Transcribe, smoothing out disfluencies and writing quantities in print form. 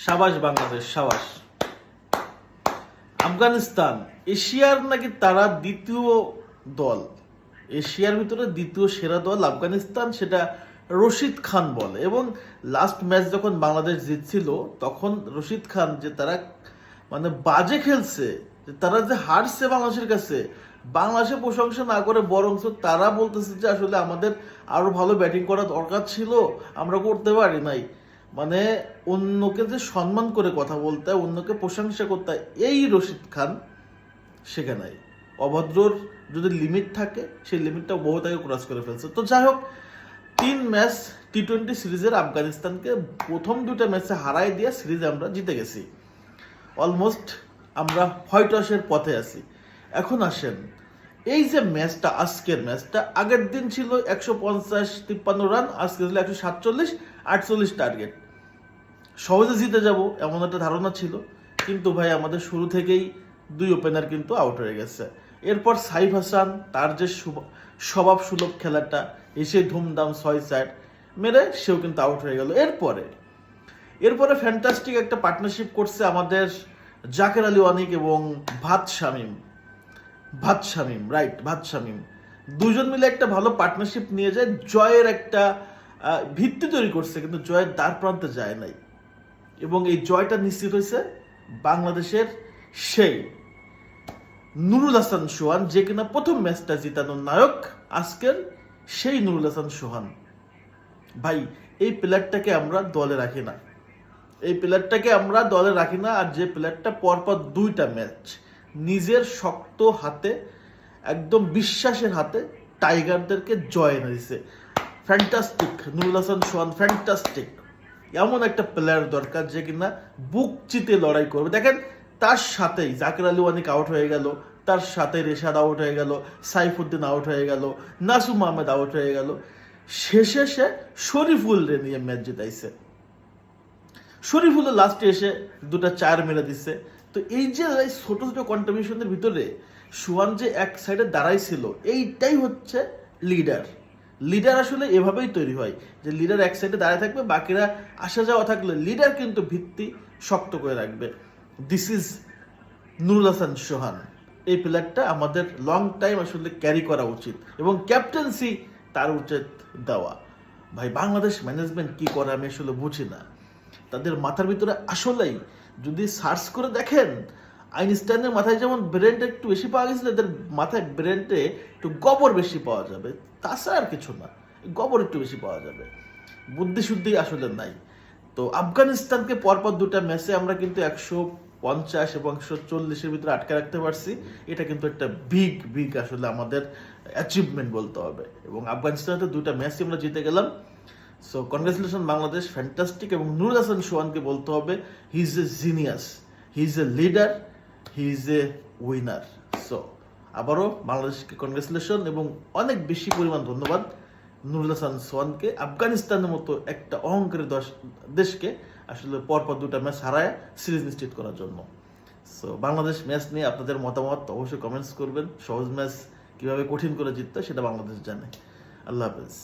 সাবাস বাংলাদেশ, সাবাস। আফগানিস্তান এশিয়ার নাকি তারা দ্বিতীয় দল, এশিয়ার ভিতরে দ্বিতীয় সেরা দল আফগানিস্তান, সেটা রশিদ খান বলে। এবং লাস্ট ম্যাচ যখন বাংলাদেশ জিতছিল তখন রশিদ খান যে তারা মানে বাজে খেলছে, যে তারা যে হারছে বাংলাদেশের কাছে, বাংলাদেশে প্রশংসা না করে বরং তারা বলতেছে যে আসলে আমাদের আরো ভালো ব্যাটিং করা দরকার ছিল, আমরা করতে পারি নাই। মানে অন্যকে যে সম্মান করে কথা বলতে হয়, অন্যকে প্রশংসা করতে হয়, এই রশিদ খান শেখে নাই। অভদ্রর যদি লিমিট থাকে সেই লিমিটটা বহু তাকে ক্রস করে ফেলছে। তো যাই হোক, 3 ম্যাচ টি-20 সিরিজের আফগানিস্তানকে প্রথম 2টা ম্যাচে হারাই দিয়ে সিরিজ আমরা জিতে গেছি। অলমোস্ট আমরা হোয়াইট ওয়াশের পথে আছি। এখন আসেন, এই যে ম্যাচটা, আজকের ম্যাচটা, আগের দিন ছিল 150-53 রান, আজকে ছিল 147-48 টার্গেট। সহজে জিতে যাব এমন একটা ধারণা ছিল, কিন্তু ভাই আমাদের শুরু থেকেই 2 ওপেনার কিন্তু আউট হয়ে গেছে। এরপর সাইফ হাসান তার যে স্বভাব সুলভ খেলাটা, এসে ধুমধাম 6-4 মেরে সেও কিন্তু আউট হয়ে গেল। এরপরে ফ্যান্টাস্টিক একটা পার্টনারশিপ করছে আমাদের জাকের আলী অনিক এবং ভাত শামীম। দুজন মিলে একটা ভালো পার্টনারশিপ নিয়ে যায়, জয়ের একটা ভিত্তি তৈরি করছে, কিন্তু জয়ের দ্বার প্রান্তে যায় নাই। এবং এই জয়টা নিশ্চিত হয়েছে বাংলাদেশের সেই নুরুল হাসান সোহান, যে কিনা প্রথম ম্যাচটা জিতানোর নায়ক, আজকের সেই নুরুল হাসান সোহান। ভাই এই প্লেয়ারটাকে আমরা দলে রাখি না, আর যে প্লেয়ারটা পরপর 2টা ম্যাচ নিজের শক্ত হাতে, একদম বিশ্বাসের হাতে টাইগারদেরকে জয় এনে দিছে। ফ্যান্টাস্টিক নুরুল হাসান সোহান, ফ্যান্টাস্টিক। এমন একটা প্লেয়ার দরকার যে কিনা বুক চিতে লড়াই করবে। দেখেন, তার সাথেই জাকের আলী ওয়ানিক আউট হয়ে গেল, তার সাথে রেশাদ আউট হয়ে গেল, সাইফুদ্দিন আউট হয়ে গেল, নাসুম আহমেদ আউট হয়ে গেল, শেষে সে শরীফুল রে নিয়ে ম্যাচ জিতাইছে। শরীফুলের লাস্টে এসে 2টা 4 মেরে দিচ্ছে। তো এই যে ছোট ছোট কন্ট্রিবিউশনের ভিতরে সোহান যে এক সাইডে দাঁড়াইছিল, এইটাই হচ্ছে লিডার আসলে এভাবেই তৈরি হয়, যে লিডার এক সাইডে দাঁড়ায় থাকবে, বাকিরা আসা যাওয়া থাকলে লিডার কিন্তু ভিত্তি শক্ত করে রাখবে। দিস ইজ নুরুল হাসান সোহান। এই প্লেয়ারটা আমাদের লং টাইম আসলে ক্যারি করা উচিত এবং ক্যাপ্টেন্সি তার উচিত দেওয়া। ভাই বাংলাদেশ ম্যানেজমেন্ট কি করে আমি আসলে বুঝি না। তাদের মাথার ভিতরে আসলেই যদি সার্চ করে দেখেন, আইনস্টাইনের মাথায় যেমন ব্রেনটা একটু বেশি পাওয়া গেছিল, এদের মাথায় ব্রেনটে একটু গোবর বেশি পাওয়া যাবে, তাছাড়া আর কিছু না, গোবর একটু বেশি পাওয়া যাবে, বুদ্ধি শুদ্ধি আসলে নাই। তো আফগানিস্তানকে পরপর 2টা ম্যাচে আমরা কিন্তু 150 এবং 140-এর ভিতরে আটকে রাখতে পারছি। এটা কিন্তু একটা বিগ আসলে আমাদের অ্যাচিভমেন্ট বলতে হবে। এবং আফগানিস্তানের 2টা ম্যাচই আমরা জিতে গেলাম। So congratulation Bangladesh, fantastic. এবং নুরুল হাসান সোহানকে বলতে হবে, he is a genius, he is a leader, he is a winner. So আবারও বাংলাদেশকে কনগ্রেচুলেশন এবং অনেক বেশি পরিমাণ ধন্যবাদ নুরুল হাসান সোহানকে, আফগানিস্তানের মতো একটা অহংকারী দেশকে আসলে পরপর 2টা ম্যাচ হারায় সিরিজ নিশ্চিত করার জন্য। সো বাংলাদেশ ম্যাচ নিয়ে আপনাদের মতামত অবশ্যই কমেন্টস করবেন। সহজ ম্যাচ কিভাবে কঠিন করে জিততে সেটা বাংলাদেশ জানে। আল্লাহ হাফেজ।